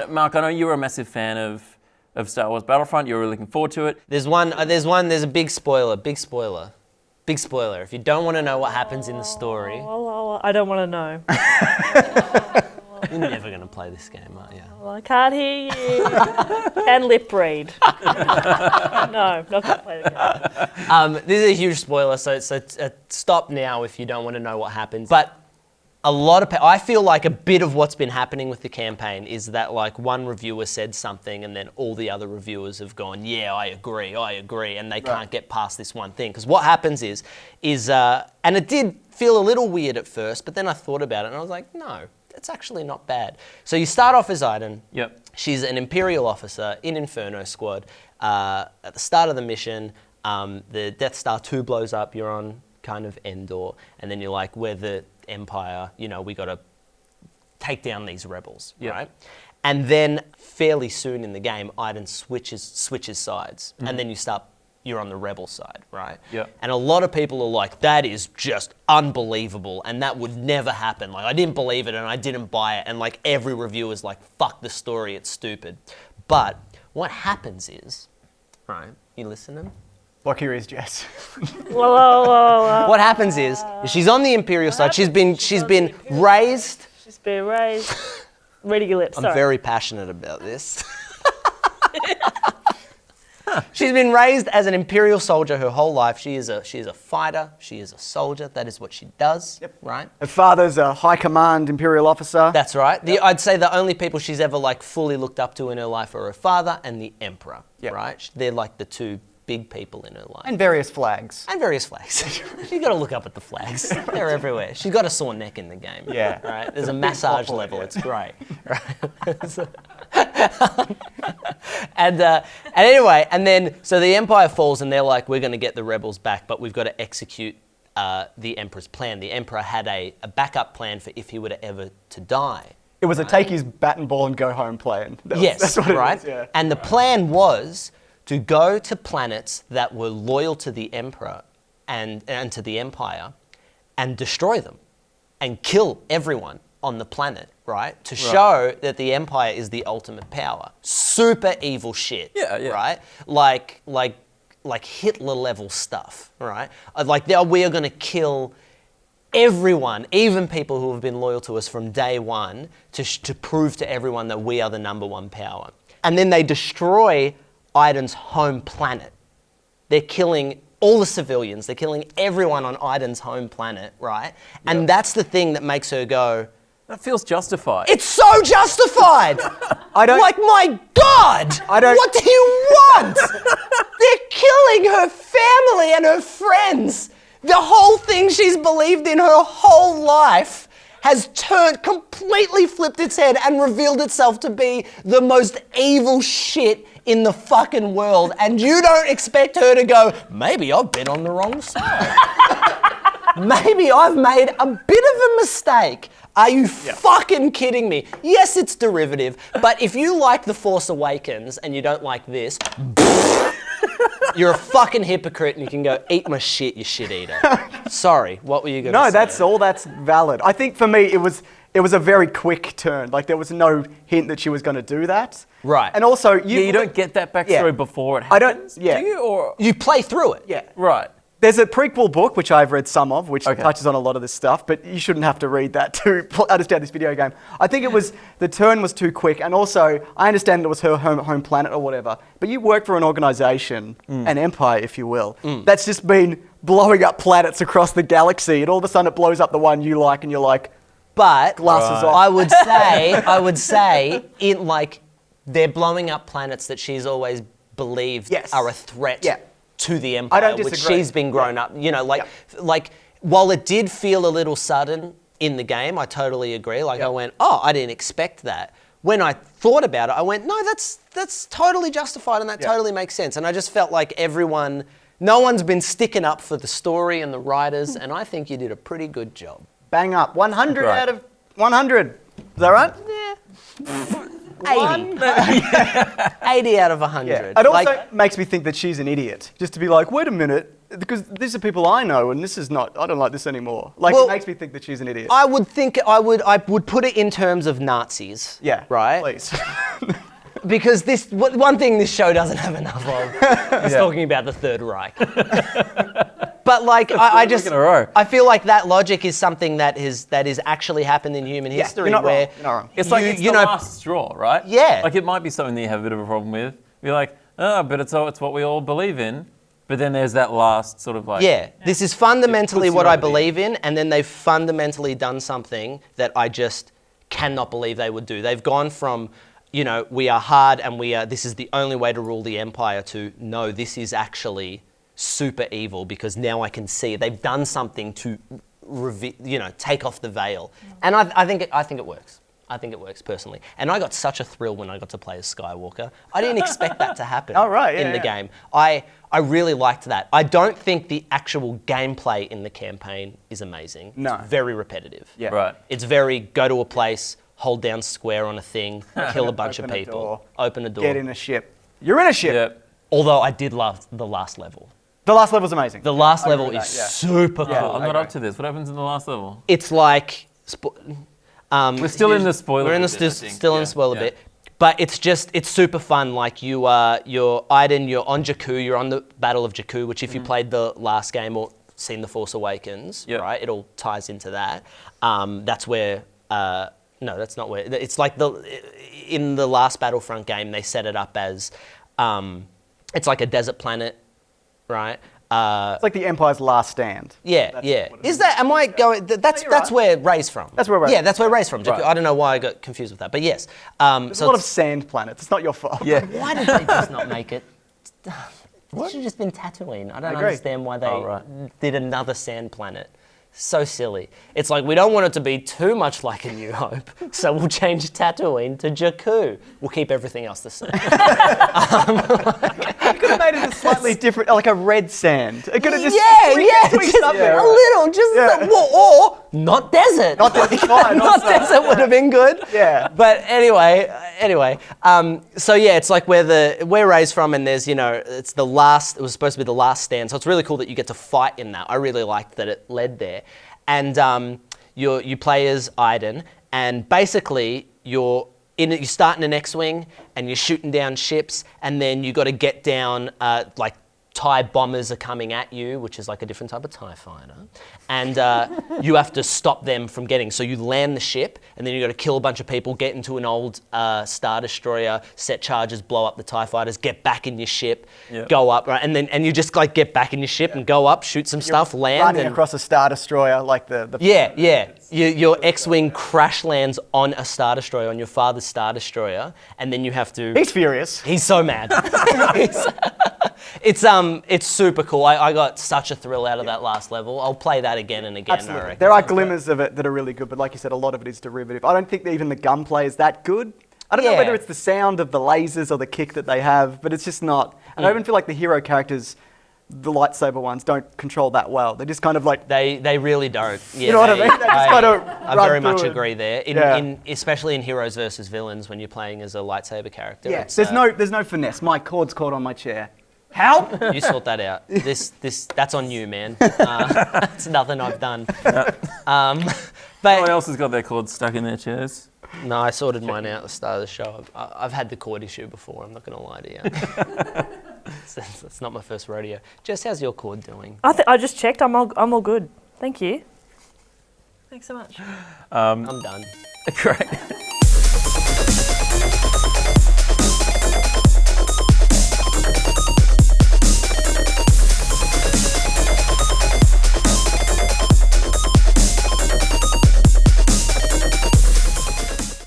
Mark, I know you were a massive fan of Star Wars Battlefront. You were really looking forward to it. There's a big spoiler. If you don't want to know what happens in the story... I don't want to know. You're never going to play this game, are you? Well, I can't hear you. Can lip read. No, not going to play the game. This is a huge spoiler, so stop now if you don't want to know what happens. But I feel like a bit of what's been happening with the campaign is that like one reviewer said something and then all the other reviewers have gone, yeah, I agree, and they can't get past this one thing. Because what happens is, and it did feel a little weird at first, but then I thought about it and I was like, no, it's actually not bad. So you start off as Iden. Yep. She's an Imperial officer in Inferno Squad. At the start of the mission, the Death Star 2 blows up, you're on kind of Endor, and then you're like, we're the Empire, we got to take down these rebels, right? And then fairly soon in the game, Iden switches sides, and then you're on the rebel side, right? Yeah. And a lot of people are like, that is just unbelievable, and that would never happen. Like, I didn't believe it, and I didn't buy it, and like every reviewer is like, fuck the story, it's stupid. But what happens is, right? You listening? Look, here is Jess. Whoa. What happens is she's on the Imperial side. She's been raised. She's been raised. Reading your lips. I'm sorry. very passionate about this. She's been raised as an Imperial soldier her whole life. She is a fighter. She is a soldier. That is what she does. Yep. Right. Her father's a high command Imperial officer. That's right. I'd say the only people she's ever like fully looked up to in her life are her father and the Emperor. Yep. Right. They're like the two big people in her life. And various flags. She's got to look up at the flags. They're everywhere. She's got a sore neck in the game. Yeah. Right? There's a massage level. Yeah. It's great. Right? And anyway, and then, so the Empire falls and they're like, we're going to get the rebels back, but we've got to execute the Emperor's plan. The Emperor had a backup plan for if he were to ever to die. It was a take his bat and ball and go home plan. That's what it is, yeah. And the plan was to go to planets that were loyal to the Emperor and to the Empire and destroy them and kill everyone on the planet, right? To show that the Empire is the ultimate power. Super evil shit, right? Like Hitler level stuff, right? Like we are going to kill everyone, even people who have been loyal to us from day one, to prove to everyone that we are the number one power. And then they destroy Iden's home planet. They're killing all the civilians. They're killing everyone on Iden's home planet, right? And that's the thing that makes her go, that feels justified. It's so justified! Like, my God! What do you want? They're killing her family and her friends. The whole thing she's believed in her whole life has completely flipped its head and revealed itself to be the most evil shit in the fucking world. And you don't expect her to go, maybe I've been on the wrong side. Maybe I've made a bit of a mistake. Are you fucking kidding me? Yes, it's derivative, but if you like The Force Awakens and you don't like this, you're a fucking hypocrite and you can go eat my shit, you shit eater. Sorry, what were you going to say? No, that's valid. I think for me it was a very quick turn. Like there was no hint that she was going to do that. Right. And also you don't get that backstory before it happens. Do you? Or you play through it. Yeah. Right. There's a prequel book, which I've read some of, which touches on a lot of this stuff, but you shouldn't have to read that to understand this video game. I think the turn was too quick, and also, I understand it was her home planet or whatever, but you work for an organisation, an empire, if you will, that's just been blowing up planets across the galaxy, and all of a sudden it blows up the one you like, and you're like, but glasses off. I would say, they're blowing up planets that she's always believed are a threat. Yeah. To the Empire, I don't disagree. Which she's been grown up, like while it did feel a little sudden in the game, I totally agree. Like I went, I didn't expect that. When I thought about it, I went, no, that's totally justified and that totally makes sense. And I just felt like no one's been sticking up for the story and the writers, and I think you did a pretty good job. Bang up, 100 out of 100. Is that right? Yeah. 80. 80 out of 100. Yeah. It also makes me think that she's an idiot. Just to be like, wait a minute, because these are people I know, and this is not. I don't like this anymore. Like Well, it makes me think that she's an idiot. I would put it in terms of Nazis. Yeah. Right. Please. Because one thing this show doesn't have enough of is talking about the Third Reich. But like, I just, in a row. I feel like that logic is something that is actually happened in human history. you're not where wrong. You're not wrong. It's like it's the last straw, right? Yeah. Like it might be something that you have a bit of a problem with. You're like, oh, but it's what we all believe in. But then there's that last sort of like... Yeah, this is fundamentally It puts what you I over the believe in, and then they've fundamentally done something that I just cannot believe they would do. They've gone from, we are hard and this is the only way to rule the empire, to no, this is actually super evil because now I can see it. They've done something to, take off the veil. And I think it works. I think it works personally. And I got such a thrill when I got to play as Skywalker. I didn't expect that to happen in the game. I really liked that. I don't think the actual gameplay in the campaign is amazing. No. It's very repetitive. Yeah. Right. It's very go to a place, hold down square on a thing, kill a bunch of Open a people, door. open a door. Get in a ship. You're in a ship. Yeah. Although I did love the last level. The last level's amazing. The last I level agree with is that, yeah. super cool. I'm not up to this. What happens in the last level? It's like... We're still in the spoiler We're in the bit, I think. still in the Yeah, spoiler yeah. bit, but it's super fun. Like you're Iden, you're on Jakku, you're on the Battle of Jakku, which if you played the last game or seen The Force Awakens, Yep. right, it all ties into that. That's where. No, that's not where. It's like in the last Battlefront game, they set it up as it's like a desert planet, right? It's like the Empire's last stand. Yeah, That's yeah. what it Is that? Am I going? That's you're that's right. where Ray's from. That's where Ray's Yeah, from. that's where Ray's from. Right. I don't know why I got confused with that, but yes. There's a lot of sand planets. It's not your fault. Yeah. Why did they just not make it? It should have just been Tatooine. I don't agree. understand why they Oh, right. did another sand planet. So silly. It's like, we don't want it to be too much like A New Hope, so we'll change Tatooine to Jakku. We'll keep everything else the same. You could have made it a slightly different, like a red sand. It could have just just something. a little, just or not desert. Not that it's fine. Not desert would have been good. Yeah. But anyway. So yeah, it's like where Ray's from, and there's it's the last. It was supposed to be the last stand. So it's really cool that you get to fight in that. I really liked that it led there, and you play as Iden, and basically you start in an X-wing and you're shooting down ships, and then you got to get down like TIE bombers are coming at you, which is like a different type of TIE fighter, and you have to stop them from getting. So you land the ship, and then you got to kill a bunch of people, get into an old Star Destroyer, set charges, blow up the TIE fighters, get back in your ship, Yep. go up, right, and you just like get back in your ship and go up, shoot some stuff, land, Running and across a Star Destroyer like the yeah. Your X-wing crash lands on a Star Destroyer, on your father's Star Destroyer, and then you have to. He's furious. He's so mad. It's super cool. I got such a thrill out of that last level. I'll play that again and again. I Absolutely. reckon. There are glimmers of it that are really good, but like you said, a lot of it is derivative. I don't think that even the gunplay is that good. I don't know Yeah. whether it's the sound of the lasers or the kick that they have, but it's just not. And I even feel like the hero characters, the lightsaber ones, don't control that well. They're just kind of like, They really don't. Yeah, you know what I mean? They just kind of I run very through much it. agree there. Yeah. Especially in heroes versus villains, when you're playing as a lightsaber character. Yeah, it's, there's no finesse. My cord's caught on my chair. Help! You sort that out. That's on you, man. It's nothing I've done. No But one else has got their cords stuck in their chairs. no, I sorted mine out at the start of the show. I've had the cord issue before. I'm not going to lie to you. It's not my first rodeo. Jess, how's your cord doing? I just checked. I'm all good. Thank you. Thanks so much. I'm done. Great.